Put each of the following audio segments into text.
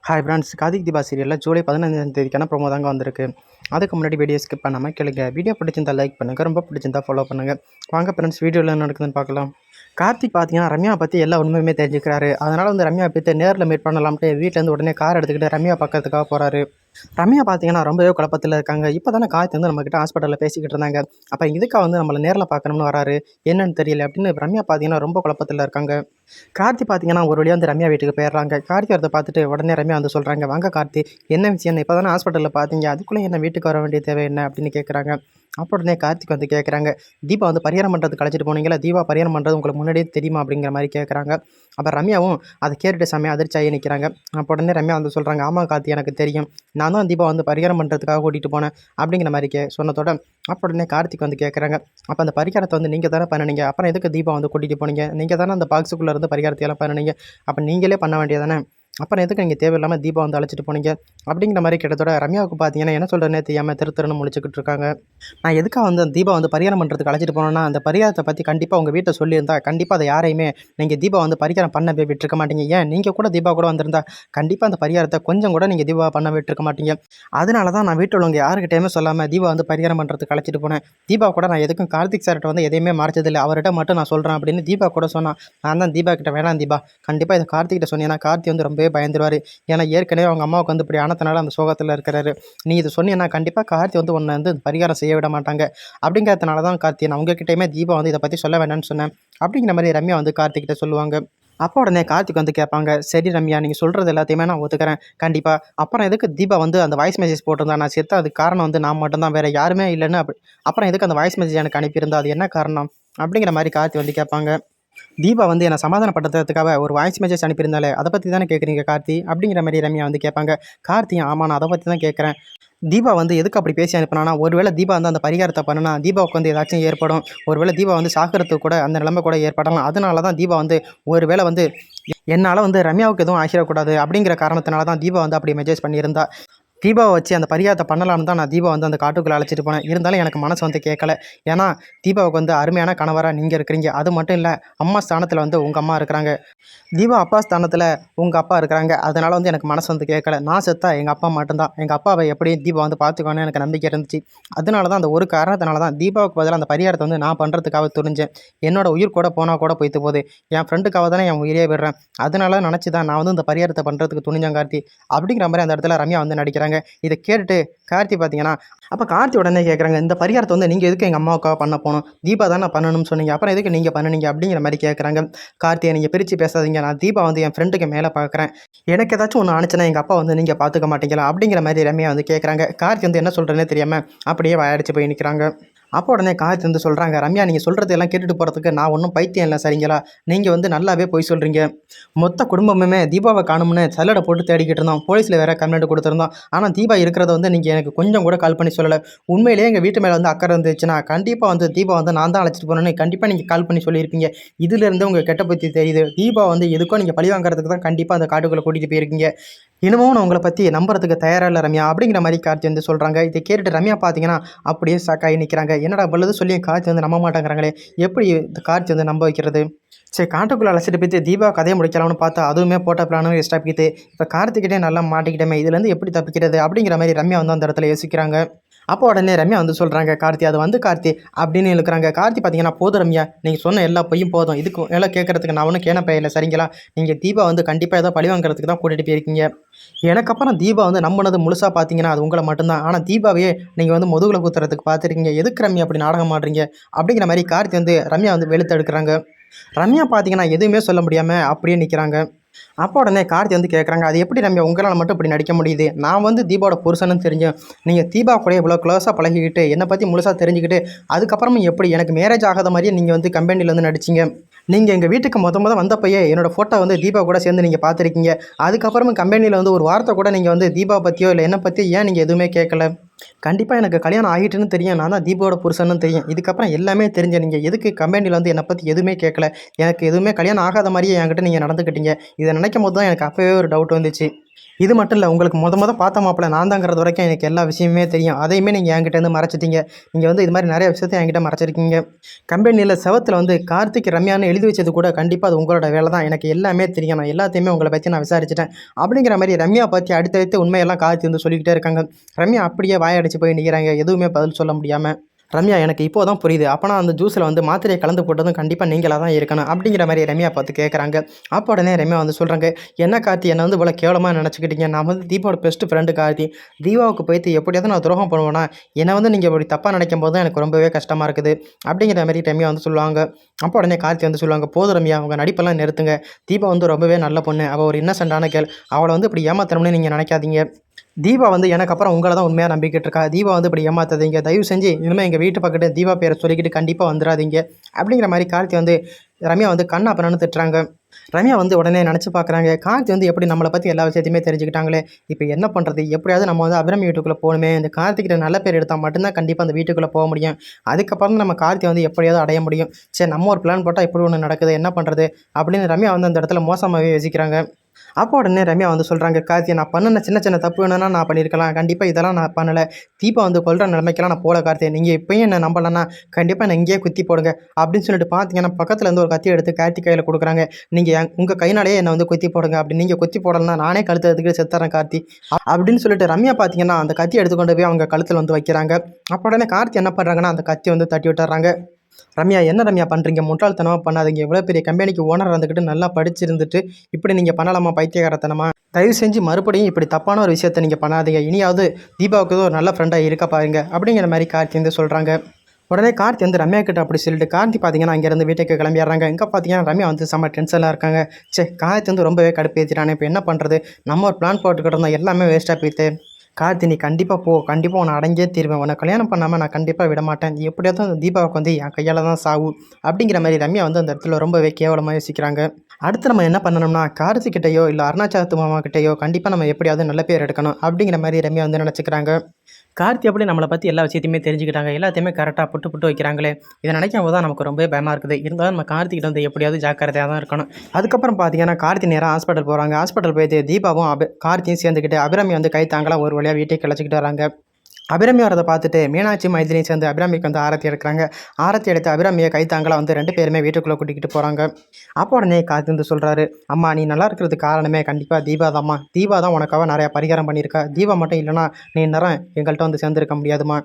Hi friends, Karthik Deepa சீரியலில் ஜூலை 15ஆம் தேதிக்கான promo தாங்க வந்திருக்கு. அதுக்கு முன்னாடி வீடியோ ஸ்கிப் பண்ணாமல் கேளுங்க. வீடியோ பிடிச்சிருந்தா லைக் பண்ணுங்கள், ரொம்ப பிடிச்சிருந்தா ஃபாலோ பண்ணுங்கள். வாங்க ஃப்ரெண்ட்ஸ், வீடியோவில் என்ன நடக்குதுன்னு பார்க்கலாம். கார்த்திக் பார்த்தீங்கன்னா ரம்யா பற்றி எல்லா உண்மையுமே தெரிஞ்சுக்கிறாரு. அதனால் வந்து ரம்யா பற்றி நேரில் மீட் பண்ணலாம்ட்டு வீட்டிலேருந்து உடனே கார் எடுத்துக்கிட்டு ரம்யா பக்கத்துக்காக போகிறாரு. ரம்யா பார்த்தீங்கன்னா ரொம்பவே குழப்பத்தில் இருக்காங்க. இப்போ தானே கார்த்தி வந்து நம்மக்கிட்ட ஹாஸ்பிட்டலில் பேசிக்கிட்டு இருந்தாங்க. அப்போ இதுக்காக வந்து நம்மளை நேரில் பார்க்கணும்னு வராரு, என்னன்னு தெரியல அப்படின்னு ரம்யா பார்த்தீங்கன்னா ரொம்ப குழப்பத்தில் இருக்காங்க. கார்த்தி பார்த்தீங்கன்னா ஒரு வழியாக வந்து ரம்யா வீட்டுக்கு போயிடுறாங்க. கார்த்தி வரதை பார்த்துட்டு உடனே ரம்யா வந்து சொல்கிறாங்க, வாங்க கார்த்தி, என்ன விஷயம், இப்போ தானே ஹாஸ்பிட்டலில் பார்த்தீங்க, அதுக்குள்ளே என்ன வீட்டுக்கு வர வேண்டிய தேவை என்ன அப்படின்னு கேட்குறாங்க. அப்போ உடனே கார்த்திக் வந்து கேட்குறாங்க, தீபா வந்து பரிகாரம் பண்ணுறதுக்கு அழைச்சிட்டு போனீங்களா, தீபா பரிகாரம் பண்ணுறது உங்களுக்கு முன்னாடியே தெரியுமா அப்படிங்கிற மாதிரி கேட்குறாங்க. அப்போ ரம்யாவும் அதை கேட்டுட்டு செம்மையாக அதிர்ச்சியாகி நிற்கிறாங்க. அப்போ உடனே ரம்யா வந்து சொல்கிறாங்க, ஆமாம் கார்த்தி, எனக்கு தெரியும், நான் தான் தீபா வந்து பரிகாரம் பண்ணுறதுக்காக கூட்டிகிட்டு போனேன் அப்படிங்கிற மாதிரி சொன்னதோட அப்போ உடனே கார்த்திக் வந்து கேட்குறாங்க, அப்போ அந்த பரிகாரத்தை வந்து நீங்கள் தானே பண்ணினீங்க, அப்புறம் எதுக்கு தீபா வந்து கூட்டிகிட்டு போனீங்க, நீங்கள் தானே அந்த பாக்ஸுக்குள்ளே இருந்து பரிகாரத்தையெல்லாம் பண்ணினீங்க, அப்போ நீங்களே பண்ண வேண்டியதானே, அப்புறம் எதுக்கு நீங்கள் தேவையில்லாமல் தீபா வந்து அழைச்சிட்டு போனீங்க அப்படிங்கிற மாதிரி கேட்டதோட ரம்யாவுக்கு பார்த்தீங்கன்னா என்ன சொல்கிறேன்னே தெரியாமல் திருன்னு முழிச்சுக்கிட்டு இருக்காங்க. நான் எதுக்காக வந்து தீபா வந்து பரிகாரம் பண்ணுறதுக்கு அழைச்சிட்டு போனோன்னா, அந்த பரிகாரத்தை பற்றி கண்டிப்பாக உங்கள் வீட்டை சொல்லியிருந்தா கண்டிப்பாக அதை யாரையுமே நீங்கள் தீபா வந்து பரிகாரம் பண்ண விட்டுருக்க மாட்டீங்க. ஏன் நீங்கள் கூட தீபா கூட வந்திருந்தா கண்டிப்பாக அந்த பரிகாரத்தை கொஞ்சம் கூட நீங்கள் தீபா பண்ண விட்டுருக்க மாட்டீங்க. அதனால தான் நான் வீட்டில் உள்ளவங்க யாருக்கிட்டையுமே சொல்லாமல் தீபா வந்து பரிகாரம் பண்ணுறதுக்கு அழைச்சிட்டு போனேன். தீபா கூட நான் எதுக்கும் கார்த்திக் சார்கிட்ட வந்து எதையுமே மறைச்சதில்லை, அவர்கிட்ட மட்டும் நான் சொல்கிறேன் அப்படின்னு தீபா கூட சொன்னான். நான் தான் தீபா கிட்ட, வேணாம் தீபா, கண்டிப்பாக இதை கார்த்திகிட்ட சொன்னீங்கன்னா கார்த்தி வந்து ரொம்பவே பயந்துருவார். ஏன்னா ஏற்கனவே அவங்க அம்மாவுக்கு வந்து இப்படி ஆனதுனால அந்த சோகத்தில் இருக்கிறாரு. நீ இதை சொன்னீங்கன்னா கண்டிப்பாக கார்த்தி வந்து உன்னை வந்து பரிகாரம் செய்ய விட மாட்டாங்க. அப்படிங்கிறதுனால தான் கார்த்தி நான் உங்ககிட்டயுமே தீபா வந்து இதை பற்றி சொல்ல வேண்டாம்னு சொன்னேன் அப்படிங்கிற மாதிரி ரம்யா வந்து கார்த்திகிட்ட சொல்லுவாங்க. அப்போ உடனே கார்த்திக் வந்து கேட்பாங்க, சரி ரம்யா, நீங்கள் சொல்கிறது எல்லாத்தையுமே நான் ஒத்துக்கிறேன் கண்டிப்பாக, அப்புறம் எதுக்கு தீபா வந்து அந்த வாய்ஸ் மெசேஜ் போட்டிருந்தா, நான் செத்த அதுக்கு காரணம் வந்து நான் மட்டும்தான், வேறு யாருமே இல்லைன்னு, அப்புறம் எதுக்கு அந்த வாய்ஸ் மெசேஜ் எனக்கு அனுப்பியிருந்தா, அது என்ன காரணம் அப்படிங்கிற மாதிரி கார்த்தி வந்து கேட்பாங்க. தீபா வந்து என்னை சமாதானப்படுத்துறதுக்காக ஒரு வாய்ஸ் மெசேஜ் அனுப்பியிருந்தாலே, அதை பற்றி தானே கேட்குறீங்க கார்த்தி அப்படிங்கிற மாதிரி ரம்யா வந்து கேட்பாங்க. கார்த்தி, ஆமாம், நான் அதை பற்றி தான் கேட்குறேன். தீபா வந்து எதுக்கு அப்படி பேசி அனுப்பினானா, ஒருவேளை தீபா வந்து அந்த பரிகாரத்தை பண்ணுனா தீபாவுக்கு வந்து ஏதாச்சும் ஏற்படும், ஒருவேளை தீபா வந்து சாகிறதுக்கு கூட அந்த நிலைமை கூட ஏற்படலாம். அதனால தான் தீபா வந்து ஒருவேளை வந்து என்னால் வந்து ரம்யாவுக்கு எதுவும் ஆகிடக்கூடாது அப்படிங்கிற காரணத்தினால தான் தீபா வந்து அப்படி மெசேஜ் பண்ணியிருந்தா. தீபாவை வச்சு அந்த பரிகாரத்தை பண்ணலாம்னு தான் நான் தீபா வந்து அந்த காட்டுக்குள்ளே அழைச்சிட்டு போனேன். இருந்தாலும் எனக்கு மனசு வந்து கேட்கல. ஏன்னா தீபாவுக்கு வந்து அருமையான கணவராக நீங்கள் இருக்கிறீங்க. அது மட்டும் இல்லை, அம்மா ஸ்தானத்தில் வந்து உங்கள் அம்மா இருக்கிறாங்க, தீபா அப்பா ஸ்தானத்தில் உங்கள் அப்பா இருக்கிறாங்க. அதனால் வந்து எனக்கு மனசு வந்து கேட்கல. நான் செத்தா எங்கள் அப்பா மட்டும்தான், எங்கள் அப்பாவை எப்படியும் தீபா வந்து பார்த்துக்கோன்னு எனக்கு நம்பிக்கை இருந்துச்சு. அதனால தான் அந்த ஒரு காரணத்தினால தான் தீபாவுக்கு பதிலாக அந்த பரிகாரத்தை வந்து நான் பண்ணுறதுக்காக துணிஞ்சேன். என்னோட உயிர் கூட போனால் கூட போய்த்து போகுது, என் ஃப்ரெண்டுக்காக தானே என் உயிரே விடுறேன். அதனால நினச்சி தான் நான் வந்து இந்த பரிகாரத்தை பண்ணுறதுக்கு துணிஞ்சேன் கார்த்தி அப்படிங்கிற மாதிரி அந்த இடத்துல ரம்யா வந்து நடிக்கிறாங்க. இதை கேட்டுட்டு கார்த்தி பார்த்தீங்கன்னா, அப்போ கார்த்தி உடனே கேட்குறாங்க, இந்த பரிகாரத்தை வந்து நீங்கள் எதுக்கு எங்கள் அம்மாவுக்காக பண்ண போகணும், தீபா தான் நான் பண்ணணும்னு சொன்னீங்க, அப்புறம் எதுக்கு நீங்கள் பண்ணுனீங்க அப்படிங்கிற மாதிரி கேட்குறாங்க. கார்த்தியை நீங்கள் பிரித்து பேசாதீங்க, நான் தீபா வந்து என் ஃப்ரெண்டுக்கு மேலே பார்க்குறேன், எனக்கு ஏதாச்சும் ஒன்று ஆனிச்சுன்னா எங்கள் அப்பா வந்து நீங்கள் பார்த்துக்க மாட்டீங்களா அப்படிங்கிற மாதிரி ரம்யா வந்து கேட்குறாங்க. கார்த்தி வந்து என்ன சொல்கிறேன்னே தெரியாமல் அப்படியே வாயடிச்சு போய் நிற்கிறாங்க. அப்போ உடனே கார்த்தி வந்து சொல்கிறாங்க, ரம்யா, நீங்கள் சொல்கிறது எல்லாம் கேட்டுட்டு போகிறதுக்கு நான் ஒன்றும் பைத்தியம் இல்லை சரிங்களா, நீங்கள் வந்து நல்லாவே போய் சொல்கிறீங்க. மொத்த குடும்பமுமே தீபாவை காணும்னு சல்லடை போட்டு தேடிக்கிட்டு இருந்தோம், போலீஸில் வேறு கம்ப்ளைண்ட் கொடுத்துருந்தோம். ஆனால் தீபா இருக்கிறத வந்து நீங்கள் எனக்கு கொஞ்சம் கூட கால் பண்ணி சொல்லலை. உண்மையிலேயே எங்கள் வீட்டு மேலே வந்து அக்கறை இருந்துச்சுன்னா கண்டிப்பாக வந்து தீபா வந்து நான் தான் அழைச்சிட்டு போனேன்னு கண்டிப்பாக நீங்கள் கால் பண்ணி சொல்லியிருப்பீங்க. இதிலிருந்து உங்கள் கெட்ட பற்றி தெரியுது, தீபா வந்து எதுக்கோ நீங்கள் பழி வாங்குறதுக்கு தான் கண்டிப்பாக அந்த காட்டுக்குள்ளே கூட்டிகிட்டு போயிருக்கீங்க. இன்னமும் நான் உங்களை பற்றி நம்புறதுக்கு தயாராக இல்லை ரம்யா அப்படிங்கிற மாதிரி கார்த்தி வந்து சொல்கிறாங்க. இதை கேட்டுட்டு ரம்யா பார்த்தீங்கன்னா அப்படியே ஷாக்காகி நிற்கிறாங்க. என்னடா பல்லது சொல்லி கார்த்தி வந்து நம்ப மாட்டேங்கிறாங்களே, எப்படி இந்த கார்த்தி வந்து நம்ப வைக்கிறது. சரி, காட்டுக்குள்ளே அழைச்சிட்டு போய்த்து தீபா கதையை முடிக்கலாம்னு பார்த்தா அதுவுமே போட்ட பிளானும் எக்ஸ்ட்ரா போய்த்து, இப்போ கார்த்திகிட்டே நல்லா மாட்டிக்கிட்டமே, இதுலேருந்து எப்படி தப்பிக்கிறது அப்படிங்கிற மாதிரி ரம்யா வந்து அந்த இடத்துல யோசிக்கிறாங்க. அப்போ உடனே ரம்யா வந்து சொல்கிறாங்க, கார்த்தி அது வந்து கார்த்தி அப்படின்னு இழுக்கிறாங்க. கார்த்தி பார்த்தீங்கன்னா, போதும் ரம்யா, நீங்கள் சொன்ன எல்லா பொய்யும் போதும், இதுக்கு எல்லாம் கேட்குறதுக்கு நான் ஒன்றும் கேன பையில்லை சரிங்களா, நீங்கள் தீபா வந்து கண்டிப்பாக ஏதோ பழி வாங்குறதுக்கு தான் கூட்டிகிட்டு போயிருக்கீங்க. எனக்கப்புறம் தீபா வந்து நம்பினது முழுசாக பார்த்தீங்கன்னா அது உங்களை மட்டும்தான். ஆனால் தீபாவையே நீங்கள் வந்து முதுகுல குத்துறதுக்கு பார்த்துருக்கீங்க, எதுக்கு ரம்யா அப்படி நாடகம் ஆடுறீங்க அப்படிங்கிற மாதிரி கார்த்தி வந்து ரம்யா வந்து வெளுத்து எடுக்கிறாங்க. ரம்யா பார்த்தீங்கன்னா எதுவுமே சொல்ல முடியாமல் அப்படியே நிற்கிறாங்க. அப்போ உடனே கார்த்தி வந்து கேட்குறாங்க, அது எப்படி ரம்யா உங்களால் மட்டும் இப்படி நடிக்க முடியுது, நான் வந்து தீபாவோட புருஷன்னு தெரிஞ்சேன், நீங்கள் தீபா கூட இவ்வளோ க்ளோஸாக பழகிக்கிட்டு என்னை பற்றி முழுசாக தெரிஞ்சுக்கிட்டு அதுக்கப்புறமும் எப்படி எனக்கு மேரேஜ் ஆகாத மாதிரியே நீங்கள் வந்து கம்பெனியில் வந்து நடிச்சிங்க. நீங்கள் எங்கள் வீட்டுக்கு முத வந்தப்பையே என்னோடய ஃபோட்டோ வந்து தீபா கூட சேர்ந்து நீங்கள் பார்த்துருக்கீங்க. அதுக்கப்புறமும் கம்பெனியில் வந்து ஒரு வார்த்தை கூட நீங்கள் வந்து தீபா பற்றியோ இல்லை என்னை பற்றியோ ஏன் நீங்கள் எதுவுமே கேட்கல. கண்டிப்பாக எனக்கு கல்யாணம் ஆகிட்டுன்னு தெரியும், நான் தான் தீபாவோட புருஷன்னு தெரியும், இதுக்கப்புறம் எல்லாமே தெரிஞ்ச நீங்கள் எதுக்கு கம்பெனியில் வந்து என்னை பற்றி எதுவுமே கேட்கல, எனக்கு எதுவுமே கல்யாணம் ஆகாத மாதிரியே என்கிட்ட நீங்கள் நடந்துக்கிட்டீங்க. இதை நினைக்கும் போது தான் எனக்கு அப்போவே ஒரு டவுட் வந்துச்சு. இது மட்டும் இல்லை, உங்களுக்கு பார்த்த மாப்பிள்ளை நான் தாங்கிறது வரைக்கும் எனக்கு எல்லா விஷயமே தெரியும். அதையுமே நீங்கள் என்கிட்டேருந்து மறைச்சிட்டீங்க. நீங்கள் இது மாதிரி நிறைய விஷயத்த என்கிட்ட மறைச்சிருக்கீங்க. கம்பெனியில் செவத்தில் கார்த்திக் ரம்யான்னு எழுதி வச்சது கூட கண்டிப்பாக அது உங்களோட வேலை தான். எனக்கு எல்லாமே தெரியும். நான் எல்லாத்தையுமே உங்களை பற்றி நான் விசாரிச்சிட்டேன். அப்படிங்கிற மாதிரி ரம்யா பற்றி அடுத்தடுத்து உண்மையெல்லாம் கார்த்தி சொல்லிக்கிட்டே இருக்காங்க. ரம்யா அப்படியே வாயடிச்சு போய் நிற்கிறாங்க, எதுவுமே பதில் சொல்ல முடியாமல். ரம்யா, எனக்கு இப்போ தான் புரியுது. அப்போனா அந்த ஜூஸில் மாத்திரையை கலந்து போட்டதும் கண்டிப்பாக நீங்களாக தான் இருக்கணும் அப்படிங்கிற மாதிரி ரம்யா பார்த்து கேட்குறாங்க. அப்போ உடனே ரம்யா சொல்கிறாங்க, என்ன கார்த்தி என்னை இவ்வளோ கேவலமாக நினச்சிக்கிட்டீங்க. நான் தீபாவோட பெஸ்ட் ஃப்ரெண்டு கார்த்தி. தீபாவுக்கு போய்த்து எப்படியாவது நான் துரோகம் பண்ணுவேன்னா என்னை நீங்கள் இப்படி தப்பாக நினைக்கும் போது தான் எனக்கு ரொம்பவே கஷ்டமாக இருக்குது அப்படிங்கிற மாதிரி ரம்யா சொல்லுவாங்க. அப்போ உடனே கார்த்தி சொல்லுவாங்க, போதும் ரம்யா, உங்கள் நடிப்பெல்லாம் நிறுத்துங்க. தீபா ரொம்பவே நல்ல பொண்ணு. அவள் ஒரு இன்னசென்டான கேள். அவளை இப்படி ஏமாத்தணும்னு நீங்கள் நினைக்காதீங்க. தீபா எனக்கு அப்புறம் உங்களை தான் உண்மையாக நம்பிக்கிட்டு இருக்கா. தீபா இப்படி ஏமாத்தாதீங்க. தயவு செஞ்சு இனிமேல் எங்கள் வீட்டு பக்கத்து தீபா பேரை சொல்லிக்கிட்டு கண்டிப்பாக வந்துடாதீங்க அப்படிங்கிற மாதிரி கார்த்தி ரம்யா கண்ணா பண்ணு திட்டுறாங்க. ரம்யா உடனே நினச்சி பார்க்குறாங்க, கார்த்தி எப்படி நம்மளை பற்றி எல்லா விஷயத்தையுமே தெரிஞ்சுக்கிட்டாங்களே, இப்போ என்ன பண்ணுறது, எப்படியாவது நம்ம அபிராமி வீட்டுக்குள்ளே போகணுமே, இந்த கார்த்திகிட்ட நல்ல பேர் எடுத்தால் மட்டும்தான் கண்டிப்பாக அந்த வீட்டுக்குள்ளே போக முடியும். அதுக்கப்புறம் நம்ம கார்த்தி எப்படியாவது அடைய முடியும். சரி, நம்ம ஒரு பிளான் போட்டால் இப்படி ஒன்று நடக்குது, என்ன பண்ணுறது அப்படின்னு ரம்யா அந்த இடத்துல மோசமாகவே யோசிக்கிறாங்க. அப்போ உடனே ரம்யா சொல்கிறாங்க, கார்த்தி நான் பண்ணின சின்ன சின்ன தப்பு வேணும்னா நான் பண்ணியிருக்கலாம். கண்டிப்பாக இதெல்லாம் நான் பண்ணலை. தீபா கொல்கிற நிலைமைக்கெல்லாம் நான் போகல கார்த்தி. நீங்கள் இப்போயும் என்ன நம்பலைன்னா கண்டிப்பாக என்னை இங்கேயே குத்தி போடுங்க அப்படின்னு சொல்லிட்டு பார்த்தீங்கன்னா பக்கத்தில் ஒரு கத்தி எடுத்து கார்த்தி கையில் கொடுக்குறாங்க. நீங்கள் உங்கள் கையினாலேயே என்னை குத்தி போடுங்க. அப்படி நீங்கள் குத்தி போடலன்னா நானே கழுத்து எடுத்துக்கிட்டு செத்துறேன் கார்த்தி அப்படின்னு சொல்லிட்டு ரம்யா பார்த்தீங்கன்னா அந்த கத்தி எடுத்துக்கொண்டு போய் அவங்க கழுத்தில் வைக்கிறாங்க. அப்போ உடனே கார்த்தி என்ன பண்ணுறாங்கன்னா அந்த கத்தி தட்டி விட்டுறாங்க. ரம்யா, என்ன ரம்யா பண்ணுறீங்க, முட்டாள்தனமாக பண்ணாதீங்க. எவ்வளோ பெரிய கம்பெனிக்கு ஓனர் இருந்துக்கிட்டு நல்லா படிச்சிருந்துட்டு இப்படி நீங்கள் பண்ணலாமா பைத்தியகாரத்தனமா? தயவு செஞ்சு மறுபடியும் இப்படி தப்பான ஒரு விஷயத்தை நீங்கள் பண்ணாதீங்க. இனியாவது தீபாவுக்கு ஒரு நல்ல ஃப்ரெண்டாக இருக்க பாருங்க அப்படிங்கிற மாதிரி கார்த்தி சொல்கிறாங்க. உடனே கார்த்தி ரம்யா கிட்ட அப்படி சொல்லிட்டு கார்த்தி பார்த்தீங்கன்னா அங்கேருந்து வீட்டுக்கு கிளம்பிடுறாங்க. இங்கே பார்த்தீங்கன்னா ரம்யா செம்ம டென்ஷனாக இருக்காங்க. சரி, கார்த்தி ரொம்பவே கடுப்பேற்றிட்டானே, இப்போ என்ன பண்ணுறது, நம்ம ஒரு பிளான் போட்டுக்கிட்டு இருந்தோம், எல்லாமே வேஸ்ட்டாக போயிட்டு. கார்த்தி, நீ கண்டிப்பாக போ, கண்டிப்பாக உன்னை அடங்கியே தீருவேன். உன்னை கல்யாணம் பண்ணாமல் நான் கண்டிப்பாக விட மாட்டேன். எப்படியாவது அந்த தீபாவுக்கு என் கையால் தான் சாவு அப்படிங்கிற மாதிரி ரம்யா அந்த இடத்துல ரொம்பவே கேவலமாக யோசிக்கிறாங்க. அடுத்து நம்ம என்ன பண்ணணும்னா கார்த்திகிட்டையோ இல்லை அருணாச்சலத்து மாமா கிட்டையோ கண்டிப்பாக நம்ம எப்படியாவது நல்ல பேர் எடுக்கணும் அப்படிங்கிற மாதிரி ரம்யா நினச்சிக்கிறாங்க. கார்த்தி அப்படி நம்மளை பற்றி எல்லா விஷயத்தையுமே தெரிஞ்சுக்கிட்டாங்க. எல்லாத்தையுமே கரெக்டாக புட்டு வைக்கிறாங்களே, இதை நினைக்கும் போது தான் நமக்கு ரொம்பவே பயமாக இருக்குது. இருந்தாலும் நம்ம கார்த்திகிட்ட எப்படியாவது ஜாக்கிரதையாக தான் இருக்கணும். அதுக்கப்புறம் பார்த்தீங்கன்னா கார்த்தி நேராக ஹாஸ்பிட்டல் போகிறாங்க. ஹாஸ்பிட்டல் போயிட்டு தீபாவும் கார்த்தியும் சேர்ந்துக்கிட்டு அபிராமி கை தாங்கலாம் ஒரு வழியாக வீட்டுக்கு கிளச்சிக்கிட்டு வராங்க. அபிராமி வரதை பார்த்துட்டு மீனாட்சி மைதிலியும் சேர்ந்து அபிராமிக்கு ஆரத்தி எடுக்கிறாங்க. ஆரத்தி எடுத்து அபிராமியை கைத்தாங்களாக ரெண்டு பேருமே வீட்டுக்குள்ளே கூட்டிகிட்டு போகிறாங்க. அப்போ உடனே காத்து சொல்கிறாரு, அம்மா நீ நல்லா இருக்கிறதுக்கு காரணமே கண்டிப்பாக தீபா தான்மா. தீபா தான் உனக்காக நிறையா பரிகாரம் பண்ணியிருக்கா. தீபா மட்டும் இல்லைனா நீ நேரம் எங்கள்கிட்ட சேர்ந்துருக்க முடியாதுமா.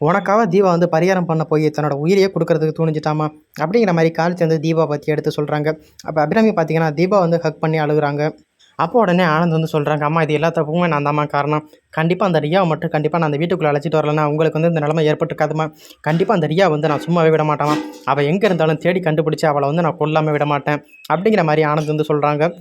உனக்காக தீபா பரிகாரம் பண்ண போய் தன்னோட உயிரையே கொடுக்கறதுக்கு துணிஞ்சிட்டாமா அப்படிங்கிற மாதிரி காத்து தீபா பற்றி எடுத்து சொல்கிறாங்க. அப்போ அபிராமி பார்த்தீங்கன்னா தீபா ஹக் பண்ணி அழுகுறாங்க. அப்போ உடனே ஆனந்த் சொல்கிறாங்க, அம்மா இது எல்லா தப்புமே நான் தாம்மா காரணம். கண்டிப்பாக அந்த ரியாவை மட்டும் கண்டிப்பாக நான் அந்த வீட்டுக்குள்ளே அழைச்சிட்டு வரலன்னா உங்களுக்கு இந்த நிலைமை ஏற்பட்டுருக்காதுமா. கண்டிப்பாக அந்த ரியா நான் சும்மாவே விட மாட்டாமா. அவள் எங்கே இருந்தாலும் தேடி கண்டுபிடிச்சி அவளை நான் கொல்லாமல் விட மாட்டேன் அப்படிங்கிற மாதிரி ஆனந்த் சொல்கிறாங்க.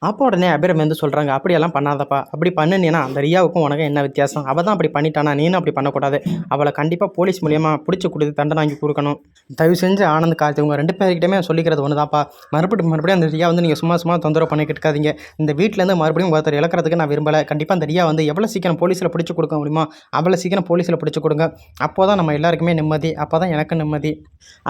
அப்போ உடனே அபிராமி சொல்கிறாங்க, அப்படியெல்லாம் பண்ணாதப்பா. அப்படி பண்ணினீன்னா அந்த ரியாவுக்கும் உனக்கு என்ன வித்தியாசம்? அவள் தான் அப்படி பண்ணிட்டானா, நீனும் அப்படி பண்ணக்கூடாது. அவளை கண்டிப்பாக போலீஸ் மூலியமாக பிடிச்சி கொடுத்து தண்டனை வாங்கி கொடுக்கணும். தயவு செஞ்சு ஆனந்த் கார்த்தி உங்கள் ரெண்டு பேர்கிட்டமே சொல்லிக்கிறது ஒன்று தான்ப்பா. மறுபடியும் அந்த ரியா நீங்கள் சும்மா தொந்தரவு பண்ணிக்கிட்டு இருக்காதீங்க. இந்த வீட்டிலேருந்து மறுபடியும் ஒருத்தர் இழக்கிறதுக்கு நான் விரும்பலை. கண்டிப்பாக அந்த ரியா எவ்வளோ சீக்கிரம் போலீஸில் பிடிச்சி கொடுக்க முடியுமோ அவ்வளோ சீக்கிரம் போலீஸில் பிடிச்சி கொடுங்க. அப்போ தான் நம்ம எல்லாருக்குமே நிம்மதி, அப்போ தான் எனக்கு நிம்மதி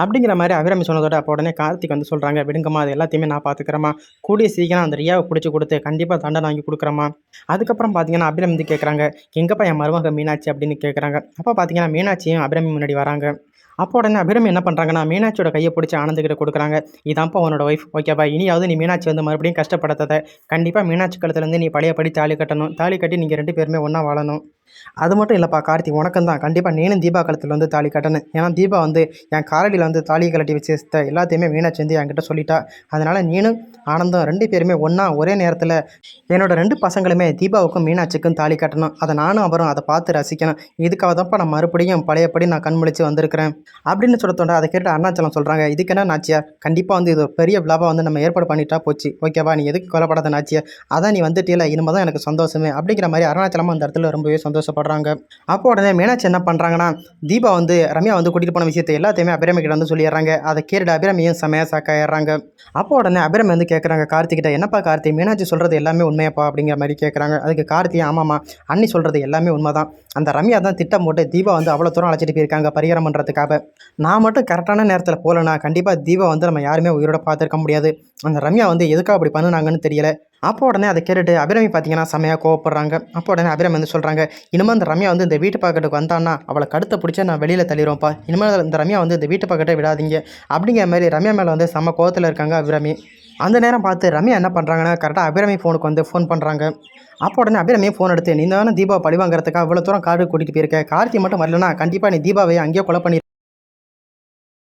அப்படிங்கிற மாதிரி அபிராமி சொன்னதோட அப்போ உடனே கார்த்திக் சொல்கிறாங்க, விடுங்கம்மா, அது எல்லாத்தையுமே நான் பார்த்துக்கிறேம்மா. கூடிய சீக்கிரம் அந்த ரியாவை பிடிச்சி கொடுத்து கண்டிப்பாக தண்டனை வாங்கி கொடுக்குறம்மா. அதுக்கப்புறம் பார்த்தீங்கன்னா அபிராமி கேட்குறாங்க, எங்கப்பா என் மருமக மீனாட்சி அப்படின்னு கேட்குறாங்க. அப்போ பார்த்தீங்கன்னா மீனாட்சியும் அபிராமி முன்னாடி வராங்க. அப்போ உடனே அபிராமி என்ன பண்ணுறாங்கன்னா மீனாட்சியோட கையை பிடிச்சி ஆனந்துக்கிட்ட கொடுக்குறாங்க. இதான்ப்பா உன்னோட ஒய்ஃப், ஓகேப்பா. இனியாவது நீ மீனாட்சி மறுபடியும் கஷ்டப்படுத்ததை கண்டிப்பாக மீனாட்சி கழுத்துலேருந்து நீ பழையபடி தாலி கட்டணும். தாலி கட்டி நீங்கள் ரெண்டு பேருமே ஒன்றா வாழணும். அது மட்டும் இல்லைப்பா கார்த்தி, உனக்கும் தான் கண்டிப்பாக நீனும் தீபா கழுத்தில் தாலி கட்டணும். ஏன்னா தீபா என் காரடியில் தாலி கலட்டி வச்சு எல்லாத்தையுமே மீனாட்சி என்கிட்ட சொல்லிட்டா. அதனால் நீனும் ஆனந்தம் ரெண்டு பேருமே ஒன்றா ஒரே நேரத்தில் என்னோட ரெண்டு பசங்களுமே தீபாவுக்கும் மீனாட்சிக்கும் தாலி கட்டணும். அதை நானும் அவரும் அதை பார்த்து ரசிக்கணும். இதுக்காக தான்ப்பா நான் மறுபடியும் பழையபடி நான் கண்முழிச்சு வந்திருக்கிறேன் அப்படின்னு சொல்ல அதை கேட்டு அருணாச்சலம் சொல்கிறாங்க, இதுக்கு என்ன நாச்சியா, கண்டிப்பாக இது ஒரு பெரிய விழாவை நம்ம ஏற்பாடு பண்ணிட்டா போச்சு, ஓகேவா. நீ எதுக்கு கொலைப்படாத நாச்சியா, அதான் நீ வந்துட்டீல, இனிமேல் தான் எனக்கு சந்தோஷமே அப்படிங்கிற மாதிரி அருணாச்சலமாக அந்த இடத்துல ரொம்பவே சந்தோஷப்படுறாங்க. அப்போ உடனே மீனாட்சி என்ன பண்ணுறாங்கன்னா தீபா ரம்யா கூட்டிகிட்டு போன விஷயத்தை எல்லாத்தையுமே அபிராமி கிட்ட சொல்லிடுறாங்க. அதை கேட்டு அபிராமியும் செமையாக சாக்காயிடுறாங்க. அப்போ உடனே அபிராமி கேட்குறாங்க கார்த்திகிட்ட, என்னப்பா கார்த்தி, மீனாட்சி சொல்கிறது எல்லாமே உண்மையாப்பா அப்படிங்கிற மாதிரி கேட்குறாங்க. அதுக்கு கார்த்தி, ஆமாம்மா, அண்ணி சொல்கிறது எல்லாமே உண்மை தான். அந்த ரம்யா தான் திட்டம் போட்டு தீபா அவ்வளோ தூரம் அழைச்சிட்டு போயிருக்காங்க பரிகாரம் பண்ணுறதுக்காக. நான் மட்டும் கரெக்டான நேரத்தில் போகலன்னா கண்டிப்பாக தீபா நம்ம யாருமே உயிரோட பார்த்துருக்க முடியாது. அந்த ரம்யா எதுக்காக அப்படி பண்ணுனாங்கன்னு தெரியல. அப்போ உடனே அதை கேட்டுட்டு அபிராமி பார்த்தீங்கன்னா செமையாக கோவப்படுறாங்க. அப்போ உடனே அபிராமி வந்து சொல்கிறாங்க, இனிமேல் இந்த ரம்யா வந்து இந்த வீட்டு பக்கத்துக்கு வந்தான்னா அவளை கழுத்தை பிடிச்சா நான் வெளியில் தள்ளிடுவேன்ப்பா. இனிமேல் இந்த ரம்யா வந்து இந்த வீட்டு பக்கத்தை விடாதீங்க அப்படிங்கிற மாதிரி ரம்யா மேலே வந்து செம்ம கோவத்தில் இருக்காங்க அபிராமி. அந்த நேரம் பார்த்து ரம்யா என்ன பண்ணுறாங்கன்னா கரெக்டாக அபிராமி ஃபோனுக்கு வந்து ஃபோன் பண்ணுறாங்க. அப்போ உடனே அபிராமி ஃபோன் எடுத்து, நீ தானே தீபாவை பழி வாங்குறதுக்காக இவ்வளோ தூரம் காடு கூட்டிகிட்டு போயிருக்க, கார்த்தி மட்டும் வரலன்னா கண்டிப்பாக நீ தீபாவை அங்கேயே கொலை பண்ணி